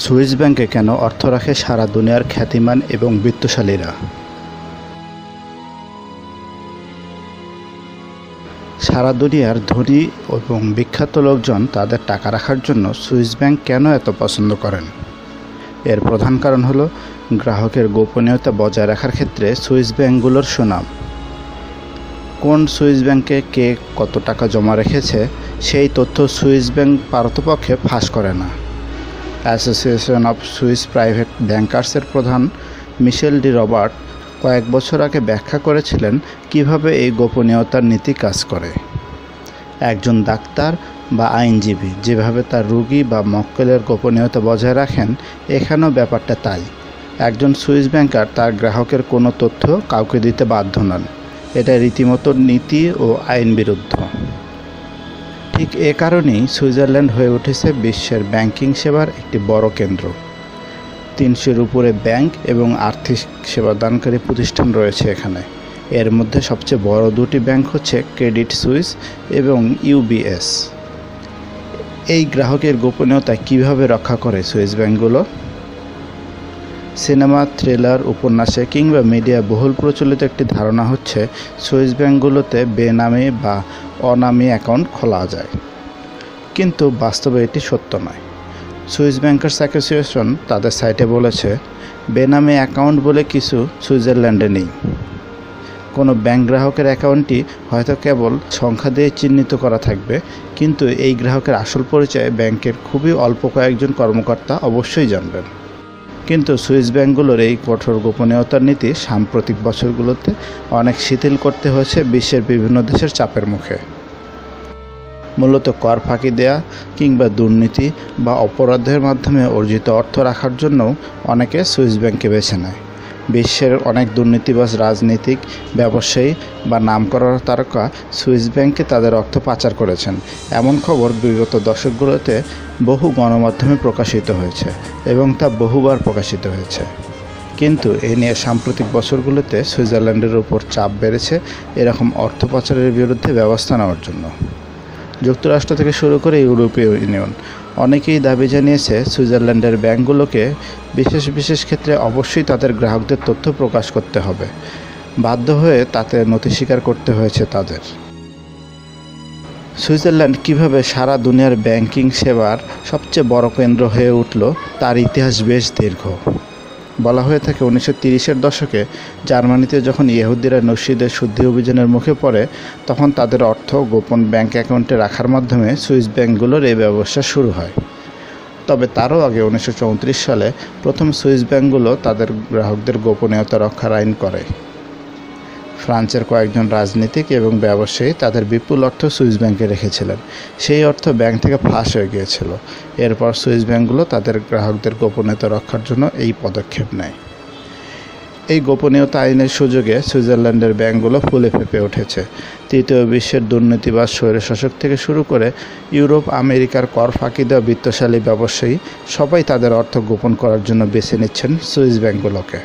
Swiss ব্যাংকে কেন অর্থ রাখে সারা দুনিয়ার খ্যাতিমান এবং বিত্তশালীরা? সারা দুনিয়ার ধনী এবং বিখ্যাত লোকজন তাদের টাকা রাখার জন্য সুইস ব্যাংক কেন এত পছন্দ করেন? এর প্রধান কারণ হলো গ্রাহকের গোপনীয়তা বজায় রাখার ক্ষেত্রে সুইস ব্যাংকগুলোর সুনাম। কোন সুইস ব্যাংকে কে কত টাকা জমা রেখেছে সেই তথ্য সুইস ব্যাংক পারতপক্ষে ফাঁস করে না। অ্যাসোসিয়েশন অফ সুইস প্রাইভেট ব্যাংকার্সের প্রধান মিশেল ডি রবার্ট কয়েক বছর আগে ব্যাখ্যা করেছিলেন কিভাবে এই গোপনীয়তার নীতি কাজ করে। একজন ডাক্তার বা আইনজীবী যেভাবে তার রোগী বা মক্কেলের গোপনীয়তা বজায় রাখেন, এখানেও ব্যাপারটা তাই। একজন সুইস ব্যাংকার তার গ্রাহকের কোনো তথ্য কাউকে দিতে বাধ্য নন। এটা রীতিমতো নীতি ও আইন বিরুদ্ধ। ঠিক এ কারণেই সুইজারল্যান্ড হয়ে উঠেছে বিশ্বের ব্যাংকিং সেবার একটি বড় কেন্দ্র। ৩০০-এর উপরে ব্যাংক এবং আর্থিক সেবাদানকারী প্রতিষ্ঠান রয়েছে এখানে। এর মধ্যে সবচেয়ে বড় দুটি ব্যাংক হচ্ছে ক্রেডিট সুইস এবং ইউবিএস। এই গ্রাহকের গোপনীয়তা কিভাবে রক্ষা করে সুইস ব্যাংকগুলো? সিনেমা, থ্রিলার, উপন্যাসে কিংবা মিডিয়া বহুল প্রচলিত একটি ধারণা হচ্ছে সুইস ব্যাংকগুলোতে বেনামী বা অনামী অ্যাকাউন্ট খোলা যায়, কিন্তু বাস্তবে এটি সত্য নয়। সুইস ব্যাংকার্স অ্যাসোসিয়েশন তাদের সাইটে বলেছে, বেনামী অ্যাকাউন্ট বলে কিছু সুইজারল্যান্ডে নেই। কোনো ব্যাংক গ্রাহকের অ্যাকাউন্টটি হয়তো কেবল সংখ্যা দিয়ে চিহ্নিত করা থাকবে, কিন্তু এই গ্রাহকের আসল পরিচয় ব্যাংকের খুবই অল্প কয়েকজন কর্মকর্তা অবশ্যই জানবেন। কিন্তু সুইস ব্যাংকগুলোর এই কঠোর গোপনীয়তার নীতি সাম্প্রতিক বছরগুলোতে অনেক শিথিল করতে হয়েছে বিশ্বের বিভিন্ন দেশের চাপের মুখে। মূলত কর ফাঁকি দেয়া কিংবা দুর্নীতি বা অপরাধের মাধ্যমে অর্জিত অর্থ রাখার জন্যও অনেকে সুইস ব্যাংকে বেছে নেয়। বিশ্বের অনেক দুর্নীতিবাজ রাজনীতিক, ব্যবসায়ী বা নামকরা তারকা সুইস ব্যাংকে তাদের অর্থ পাচার করেছেন, এমন খবর বিগত দশকগুলোতে বহু গণমাধ্যমে প্রকাশিত হয়েছে এবং তা বহুবার প্রকাশিত হয়েছে। কিন্তু এ নিয়ে সাম্প্রতিক বছরগুলোতে সুইজারল্যান্ডের উপর চাপ বেড়েছে এরকম অর্থ পাচারের বিরুদ্ধে ব্যবস্থা নেওয়ার জন্য। যুক্তরাষ্ট্র থেকে শুরু করে ইউরোপীয় ইউনিয়ন অনেকেই দাবি জানিয়েছে সুইজারল্যান্ডের ব্যাংকগুলোকে বিশেষ ক্ষেত্রে অবশ্যই তাদের গ্রাহকদের তথ্য প্রকাশ করতে হবে। বাধ্য হয়ে তাতে নথি স্বীকার করতে হয়েছে তাদের। সুইজারল্যান্ড কিভাবে সারা দুনিয়ার ব্যাংকিং সেবার সবচেয়ে বড় কেন্দ্র হয়ে উঠল তার ইতিহাস বেশ দীর্ঘ। বলা হয়ে থাকে 1930-এর দশকে জার্মানিতে যখন ইহুদিরা নস্যিদের শুদ্ধি অভিযানের মুখে পড়ে, তখন তাদের অর্থ গোপন ব্যাংক অ্যাকাউন্টে রাখার মাধ্যমে সুইস ব্যাংকগুলোর এই ব্যবসা শুরু হয়। তবে তারও আগে 1934 সালে প্রথম সুইস ব্যাংকগুলো তাদের গ্রাহকদের গোপনীয়তা রক্ষার আইন করে। ফ্রান্সের কয়েকজন রাজনীতিক এবং ব্যবসায়ী তাদের বিপুল অর্থ সুইস ব্যাংকে রেখেছিলেন। সেই অর্থ ব্যাংক থেকে ফাঁস হয়ে গিয়েছিল। এরপর সুইস ব্যাংকগুলো তাদের গ্রাহকদের গোপনীয়তা রক্ষার জন্য এই পদক্ষেপ নেয়। এই গোপনীয়তা আইনের সুযোগে সুইজারল্যান্ডের ব্যাংকগুলো ফুলে ফেঁপে উঠেছে। তৃতীয় বিশ্বের দুর্নীতিবাজ স্বৈরশাসক থেকে শুরু করে ইউরোপ, আমেরিকার কর ফাঁকি দেওয়া বিত্তশালী ব্যবসায়ী সবাই তাদের অর্থ গোপন করার জন্য বেছে নিচ্ছেন সুইস ব্যাংকগুলোকে।